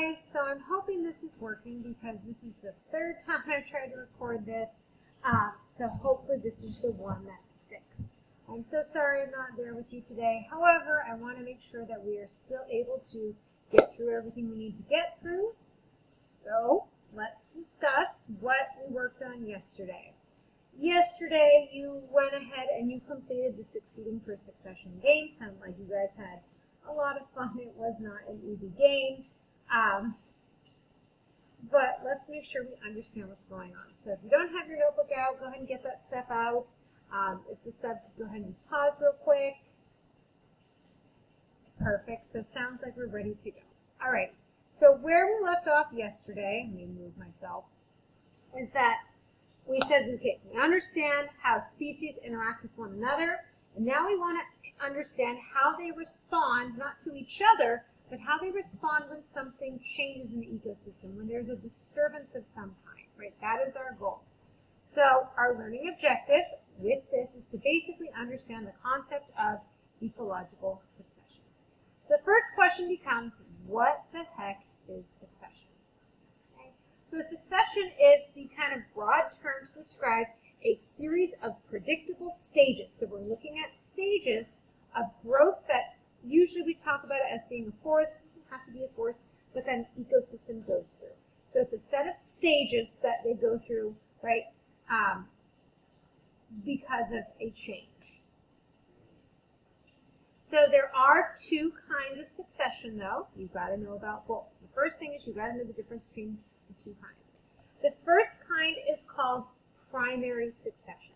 guys, so I'm hoping this is working because this is the third time I've tried to record this, so hopefully this is the one that sticks. I'm so sorry I'm not there with you today. However, I want to make sure that we are still able to get through everything we need to get through. So let's discuss what we worked on yesterday. Yesterday, you went ahead and you completed the succeeding per succession game. Sounds like you guys had a lot of fun. It was not an easy game. But let's make sure we understand what's going on. So if you don't have your notebook out, go ahead and get that stuff out. If the sub, go ahead and just pause real quick. Perfect. So sounds like we're ready to go. All right. So where we left off yesterday, let me move myself, is that we said, okay, we understand how species interact with one another, and now we want to understand how they respond, not to each other, but how they respond when something changes in the ecosystem, when there's a disturbance of some kind, right? That is our goal. So our learning objective with this is to basically understand the concept of ecological succession. So the first question becomes, what the heck is succession? Okay? So succession is the kind of broad term to describe a series of predictable stages. So we're looking at stages of growth that usually we talk about it as being a forest. It doesn't have to be a forest, but then ecosystem goes through. So it's a set of stages that they go through, right, because of a change. So there are two kinds of succession, though. You've got to know about both. The first thing is you've got to know the difference between the two kinds. The first kind is called primary succession.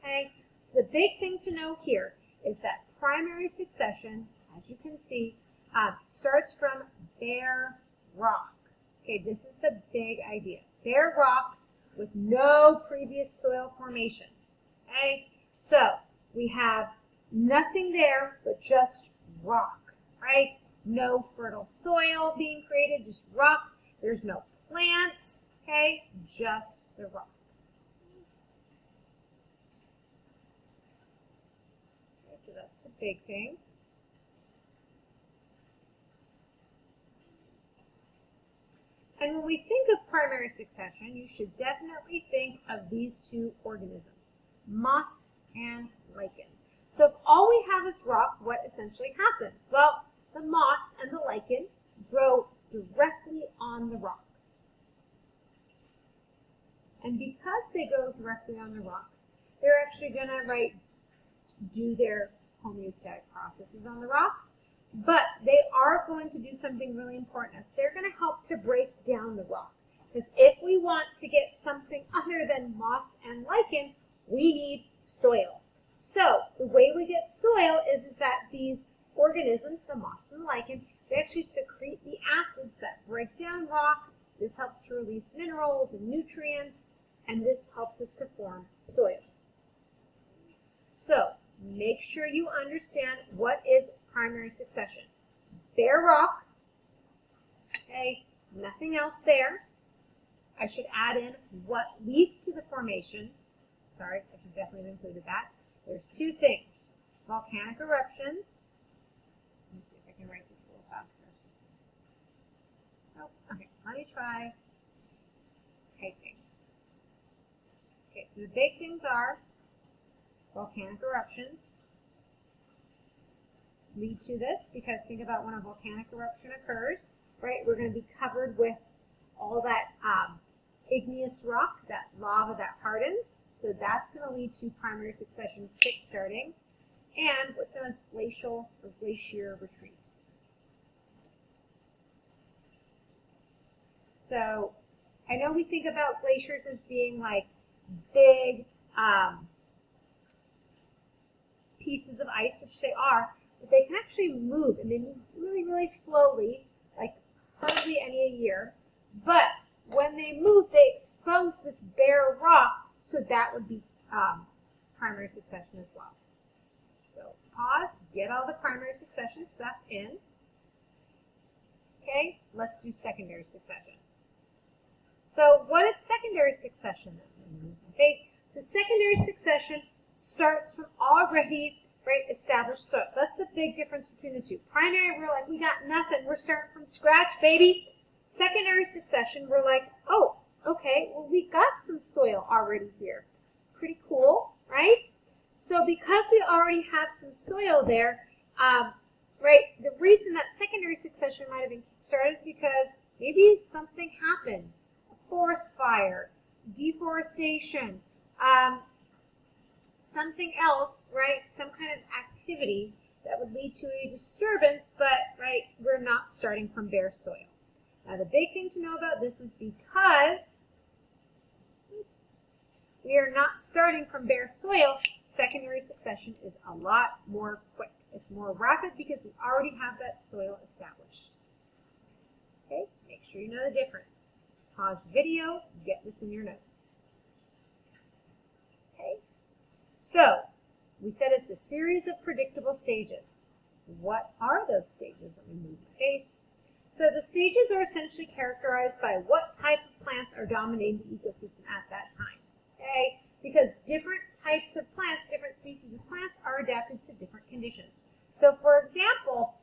Okay? So the big thing to know here is that primary succession, as you can see, starts from bare rock. Okay, this is the big idea. Bare rock with no previous soil formation. Okay, so we have nothing there but just rock, right? No fertile soil being created, just rock. There's no plants, okay? Just the rock. Okay, so that's the big thing. And when we think of primary succession, you should definitely think of these two organisms, moss and lichen. So if all we have is rock, what essentially happens? Well, the moss and the lichen grow directly on the rocks. And because they go directly on the rocks, they're actually going to do their homeostatic processes on the rocks. But they are going to do something really important. They're going to help to break down the rock. Because if we want to get something other than moss and lichen, we need soil. So the way we get soil is that these organisms, the moss and the lichen, they actually secrete the acids that break down rock. This helps to release minerals and nutrients, and this helps us to form soil. So make sure you understand what is primary succession. Bare rock, okay, nothing else there. I should add in what leads to the formation. Sorry, I should definitely have included that. There's two things, volcanic eruptions. Let me see if I can write this a little faster. Oh, okay, let me try typing. Okay, so the big things are volcanic eruptions. Lead to this, because think about when a volcanic eruption occurs, right? We're going to be covered with all that igneous rock, that lava that hardens. So that's going to lead to primary succession kick-starting and what's known as glacial or glacier retreat. So I know we think about glaciers as being like big pieces of ice, which they are, but they can actually move, and they move really, really slowly, like hardly any a year. But when they move, they expose this bare rock, so that would be primary succession as well. So pause, get all the primary succession stuff in. Okay, let's do secondary succession. So what is secondary succession then? Okay, so secondary succession starts from already established soil. So that's the big difference between the two. Primary, we're like, we got nothing. We're starting from scratch, baby. Secondary succession, we're like, oh, okay, well, we got some soil already here. Pretty cool, right? So because we already have some soil there, right, the reason that secondary succession might have been started is because maybe something happened. A forest fire, deforestation, something else, right, some kind of activity that would lead to a disturbance, but, right, we're not starting from bare soil. Now, the big thing to know about this is because, we are not starting from bare soil, secondary succession is a lot more quick. It's more rapid because we already have that soil established. Okay, make sure you know the difference. Pause the video, get this in your notes. Okay, so we said it's a series of predictable stages. What are those stages? Let me move my face. So the stages are essentially characterized by what type of plants are dominating the ecosystem at that time. Okay, because different types of plants, different species of plants are adapted to different conditions. So for example,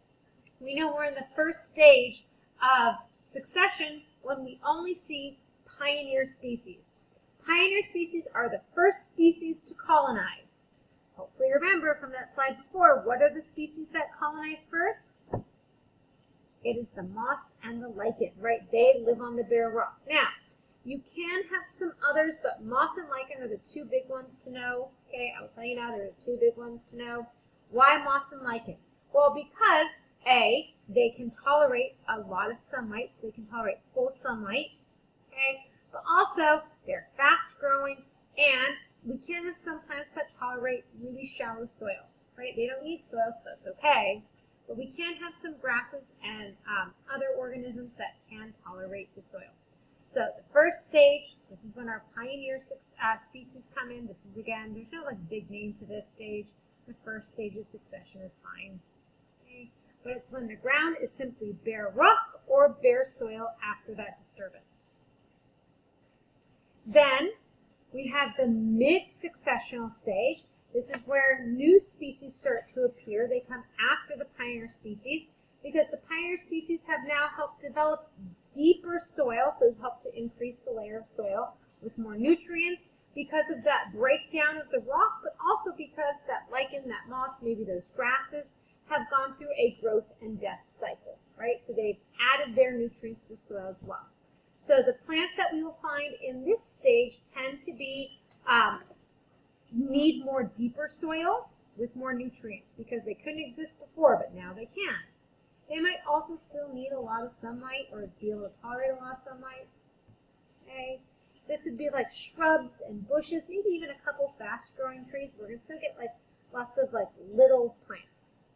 we know we're in the first stage of succession when we only see pioneer species. Pioneer species are the first species to colonize. Hopefully remember from that slide before, what are the species that colonize first? It is the moss and the lichen, right? They live on the bare rock. Now, you can have some others, but moss and lichen are the two big ones to know. Okay, I'll tell you now, they're the two big ones to know. Why moss and lichen? Well, because A, they can tolerate a lot of sunlight, so they can tolerate full sunlight. Okay, but also they're fast growing, and we can have some plants that tolerate really shallow soil, right? They don't need soil, so that's okay. But we can have some grasses and other organisms that can tolerate the soil. So the first stage, this is when our pioneer species come in. This is, again, there's no like big name to this stage. The first stage of succession is fine. Okay? But it's when the ground is simply bare rock or bare soil after that disturbance. Then we have the mid-successional stage. This is where new species start to appear. They come after the pioneer species because the pioneer species have now helped develop deeper soil, so helped to increase the layer of soil with more nutrients because of that breakdown of the rock, but also because that lichen, that moss, maybe those grasses have gone through a growth and death cycle, right? So they've added their nutrients to the soil as well. So the plants that we will find in this stage tend to be need more deeper soils with more nutrients because they couldn't exist before, but now they can. They might also still need a lot of sunlight or be able to tolerate a lot of sunlight. Okay, this would be like shrubs and bushes, maybe even a couple fast-growing trees. We're going to still get like lots of like little plants.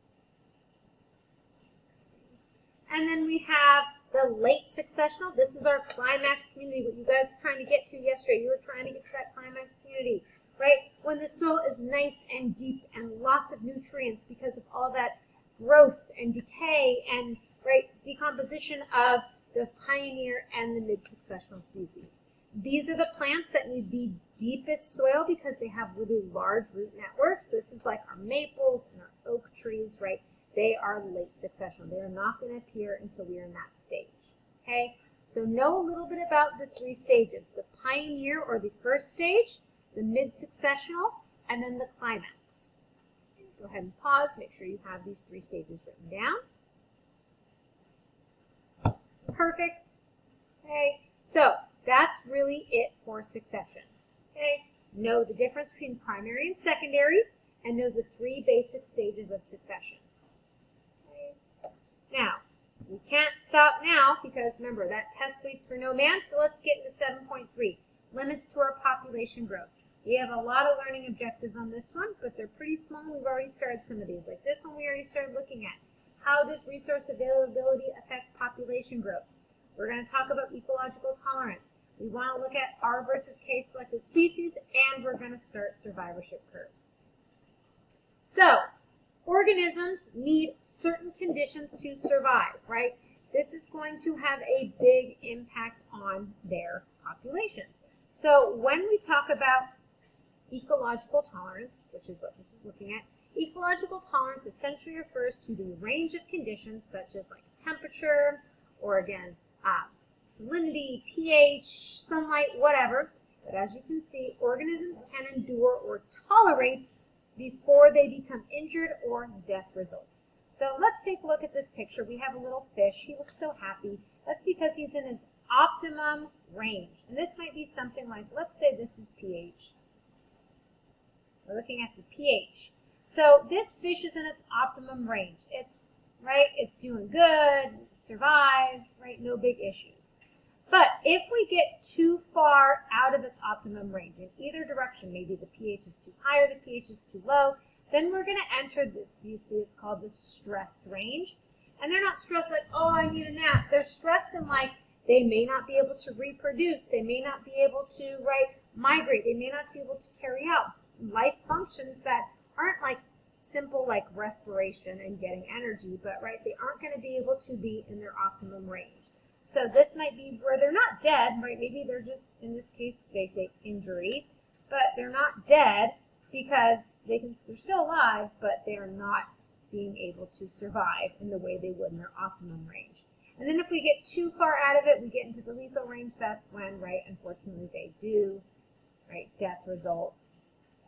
And then we have the late successional. This is our climax community, what you guys were trying to get to yesterday. You were trying to get to that climax community, right? When the soil is nice and deep and lots of nutrients because of all that growth and decay and, right, decomposition of the pioneer and the mid-successional species. These are the plants that need the deepest soil because they have really large root networks. This is like our maples and our oak trees, right? They are late successional. They are not going to appear until we are in that stage. Okay, so know a little bit about the three stages: the pioneer or the first stage, the mid-successional, and then the climax. Go ahead and pause. Make sure you have these three stages written down. Perfect. Okay, so that's really it for succession. Okay, know the difference between primary and secondary, and know the three basic stages of succession. Okay. Now, we can't stop now because remember that test waits for no man. So let's get into 7.3, limits to our population growth. We have a lot of learning objectives on this one, but they're pretty small. We've already started some of these. Like this one we already started looking at. How does resource availability affect population growth? We're going to talk about ecological tolerance. We want to look at R versus K selected species, and we're going to start survivorship curves. So, organisms need certain conditions to survive, right? This is going to have a big impact on their populations. So when we talk about ecological tolerance, which is what this is looking at, ecological tolerance essentially refers to the range of conditions such as like temperature or again salinity, pH, sunlight, whatever. But as you can see, organisms can endure or tolerate before they become injured or death results. So let's take a look at this picture. We have a little fish. He looks so happy. That's because he's in his optimum range. And this might be something like, let's say this is pH. We're looking at the pH. So this fish is in its optimum range. It's doing good, survived, right? No big issues. But if we get too far out of its optimum range in either direction, maybe the pH is too high or the pH is too low, then we're going to enter this, you see, it's called the stressed range. And they're not stressed like, oh, I need a nap. They're stressed in like they may not be able to reproduce. They may not be able to, migrate. They may not be able to carry out life functions that aren't like simple like respiration and getting energy, but they aren't going to be able to be in their optimum range. So this might be where they're not dead, right? Maybe they're just, in this case, they say injury, but they're not dead because they're still alive, but they're not being able to survive in the way they would in their optimum range. And then if we get too far out of it, we get into the lethal range. That's when, unfortunately they do, death results.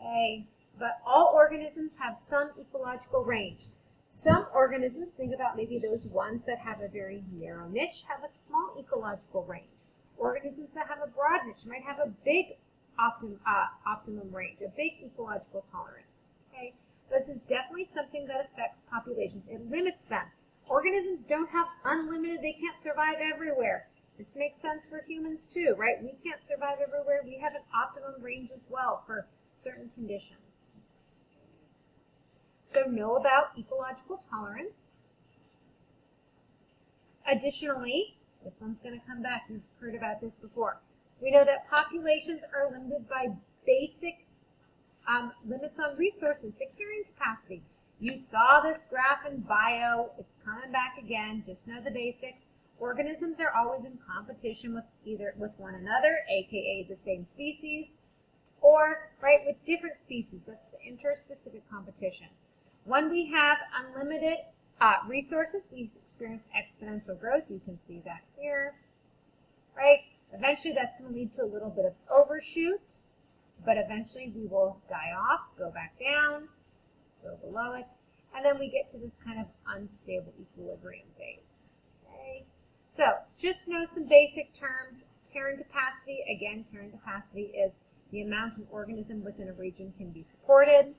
Okay. But all organisms have some ecological range. Some organisms, think about maybe those ones that have a very narrow niche, have a small ecological range. Organisms that have a broad niche might have a big optimum range, a big ecological tolerance. Okay? But this is definitely something that affects populations. It limits them. Organisms don't have unlimited, they can't survive everywhere. This makes sense for humans too, right? We can't survive everywhere. We have an optimum range as well for certain conditions. So know about ecological tolerance. Additionally, this one's going to come back. You've heard about this before. We know that populations are limited by basic limits on resources, the carrying capacity. You saw this graph in bio. It's coming back again. Just know the basics. Organisms are always in competition with one another, aka the same species, or with different species. That's the interspecific competition. When we have unlimited resources, we experience exponential growth. You can see that here, Eventually, that's going to lead to a little bit of overshoot, but eventually we will die off, go back down, go below it, and then we get to this kind of unstable equilibrium phase. Okay? So, just know some basic terms. Carrying capacity, again, carrying capacity is the amount an organism within a region can be supported.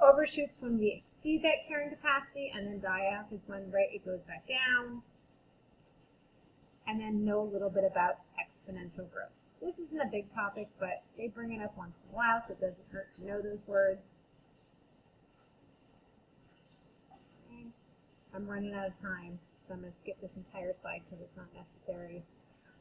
Overshoots when we exceed that carrying capacity, and then die off is when it goes back down. And then know a little bit about exponential growth. This isn't a big topic, but they bring it up once in a while, so it doesn't hurt to know those words. Okay. I'm running out of time, so I'm going to skip this entire slide because it's not necessary.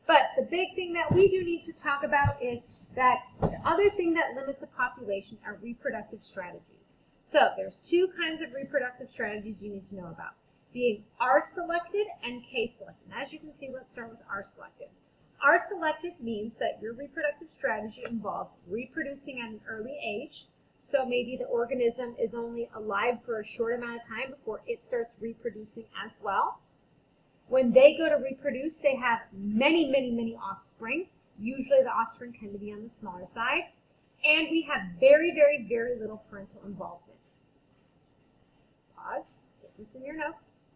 But the big thing that we do need to talk about is that the other thing that limits a population are reproductive strategies. So there's two kinds of reproductive strategies you need to know about, being R-selected and K-selected. And as you can see, let's start with R-selected. R-selected means that your reproductive strategy involves reproducing at an early age. So maybe the organism is only alive for a short amount of time before it starts reproducing as well. When they go to reproduce, they have many, many, many offspring. Usually the offspring tend to be on the smaller side. And we have very, very, very little parental involvement. Pause. Get this in your notes.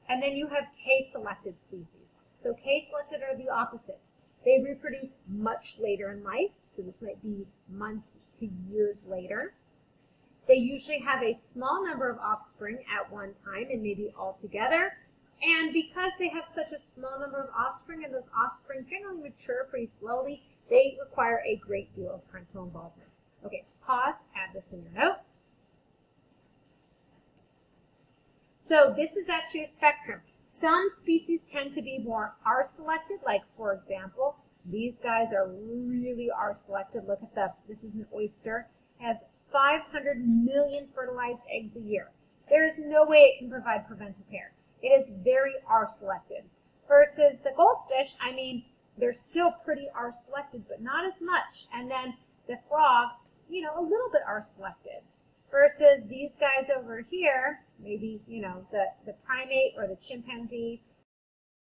And then you have K-selected species. So K-selected are the opposite. They reproduce much later in life. So this might be months to years later. They usually have a small number of offspring at one time and maybe all together. And because they have such a small number of offspring and those offspring generally mature pretty slowly, they require a great deal of parental involvement. Okay, pause, add this in your notes. So this is actually a spectrum. Some species tend to be more R-selected, like for example, these guys are really R-selected. Look at this is an oyster. It has 500 million fertilized eggs a year. There is no way it can provide parental care. It is very R-selected. Versus the goldfish, they're still pretty R-selected, but not as much. And then the frog, a little bit R-selected. Versus these guys over here, maybe, the primate or the chimpanzee,